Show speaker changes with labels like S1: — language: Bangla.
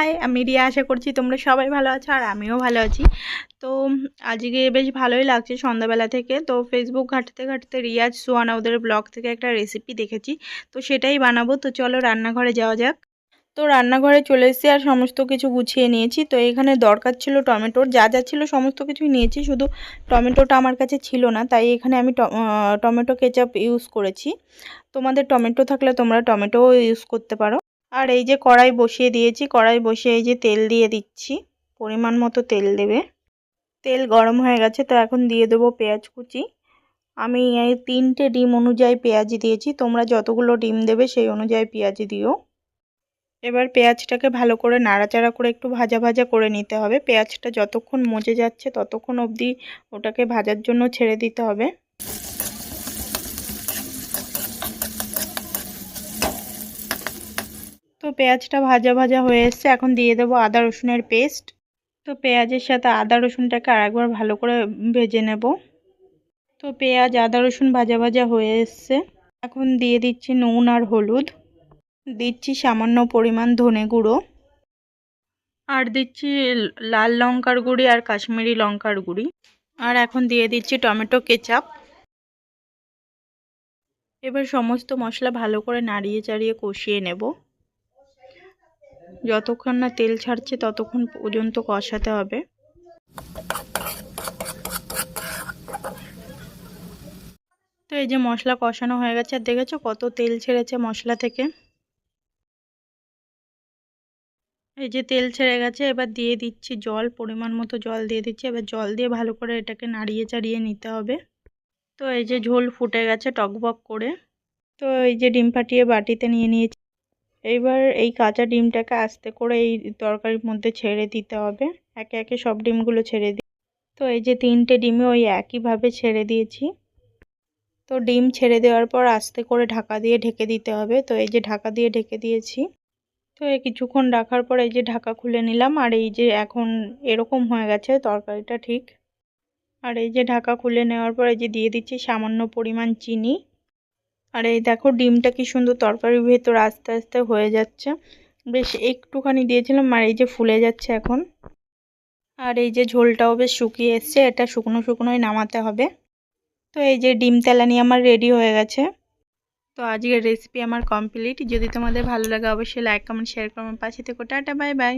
S1: হাই, আমি রিয়া। আশা করছি তোমরা সবাই ভালো আছো আর আমিও ভালো আছি। তো আজকে বেশ ভালোই লাগছে সন্ধ্যাবেলা থেকে। তো ফেসবুক ঘাঁটতে ঘাঁটতে রিয়াজ সুহানা ওদের ব্লগ থেকে একটা রেসিপি দেখেছি, তো সেটাই বানাবো। তো চলো রান্নাঘরে যাওয়া যাক। তো রান্নাঘরে চলে এসেছি আর সমস্ত কিছু গুছিয়ে নিয়েছি। তো এখানে দরকার ছিল টমেটোর, যা যা ছিল সমস্ত কিছুই নিয়েছি, শুধু টমেটোটা আমার কাছে ছিল না, তাই এখানে আমি টমেটো কেচাপ ইউজ করেছি। তোমাদের টমেটো থাকলে তোমরা টমেটোও ইউজ করতে পারো। আর এই যে কড়াই বসিয়ে দিয়েছি, কড়াই বসিয়ে এই যে তেল দিয়ে দিচ্ছি, পরিমাণ মতো তেল দেবে। তেল গরম হয়ে গেছে, তো এখন দিয়ে দেবো পেঁয়াজ কুচি। আমি এই 3টে ডিম অনুযায়ী পেঁয়াজ দিয়েছি, তোমরা যতগুলো ডিম দেবে সেই অনুযায়ী পেঁয়াজ দিও। এবার পেঁয়াজটাকে ভালো করে নাড়াচাড়া করে একটু ভাজা ভাজা করে নিতে হবে। পেঁয়াজটা যতক্ষণ মজে যাচ্ছে ততক্ষণ অবধি ওটাকে ভাজার জন্য ছেড়ে দিতে হবে। তো পেঁয়াজটা ভাজা ভাজা হয়ে এসছে, এখন দিয়ে দেবো আদা রসুনের পেস্ট। তো পেঁয়াজের সাথে আদা রসুনটাকে আরেকবার ভালো করে ভেজে নেব। তো পেঁয়াজ আদা রসুন ভাজা ভাজা হয়ে এসছে, এখন দিয়ে দিচ্ছি নুন আর হলুদ, দিচ্ছি সামান্য পরিমাণ ধনে গুঁড়ো, আর দিচ্ছি লাল লঙ্কার গুঁড়ি আর কাশ্মীরি লঙ্কার গুঁড়ি, আর এখন দিয়ে দিচ্ছি টমেটো কেচাপ। এবার সমস্ত মশলা ভালো করে নাড়িয়ে চাড়িয়ে কষিয়ে নেব। যতক্ষণ না তেল ছাড়ছে ততক্ষণ পর্যন্ত কষাতে হবে। তো এই যে মশলা কষানো হয়ে গেছে, আর দেখেছো কত তেল ছেড়েছে মশলা থেকে। এই যে তেল ছেড়ে গেছে, এবার দিয়ে দিচ্ছি জল, পরিমাণ মতো জল দিয়ে দিচ্ছি। এবার জল দিয়ে ভালো করে এটাকে নাড়িয়ে চাড়িয়ে নিতে হবে। তো এই যে ঝোল ফুটে গেছে টকবক করে। তো এই যে ডিম ফাটিয়ে বাটিতে নিয়ে নিয়েছি। এইবার এই কাঁচা ডিমটাকে আস্তে করে এই তরকারির মধ্যে ছেড়ে দিতে হবে। একে একে সব ডিমগুলো ছেড়ে দিই। তো এই যে 3টে ডিমে ওই একইভাবে ছেড়ে দিয়েছি। তো ডিম ছেড়ে দেওয়ার পর আস্তে করে ঢাকা দিয়ে ঢেকে দিতে হবে। তো এই যে ঢাকা দিয়ে ঢেকে দিয়েছি। তো এই কিছুক্ষণ রাখার পর এই যে ঢাকা খুলে নিলাম, আর এই যে এখন এরকম হয়ে গেছে তরকারিটা ঠিক। আর এই যে ঢাকা খুলে নেওয়ার পর এই যে দিয়ে দিচ্ছি সামান্য পরিমাণ চিনি। আর এই দেখো ডিমটা কি সুন্দর তরকারির ভেতর আস্তে আস্তে হয়ে যাচ্ছে। বেশ একটুখানি দিয়েছিলাম আর এই যে ফুলে যাচ্ছে এখন। আর এই যে ঝোলটাও বেশ শুকিয়ে এসছে, এটা শুকনো শুকনোই নামাতে হবে। তো এই যে ডিম তেলানি আমার রেডি হয়ে গেছে। তো আজকের রেসিপি আমার কমপ্লিট। যদি তোমাদের ভালো লাগে অবশ্যই লাইক কমেন্ট শেয়ার করো। আমার পাশে থেকো। Tata bye bye.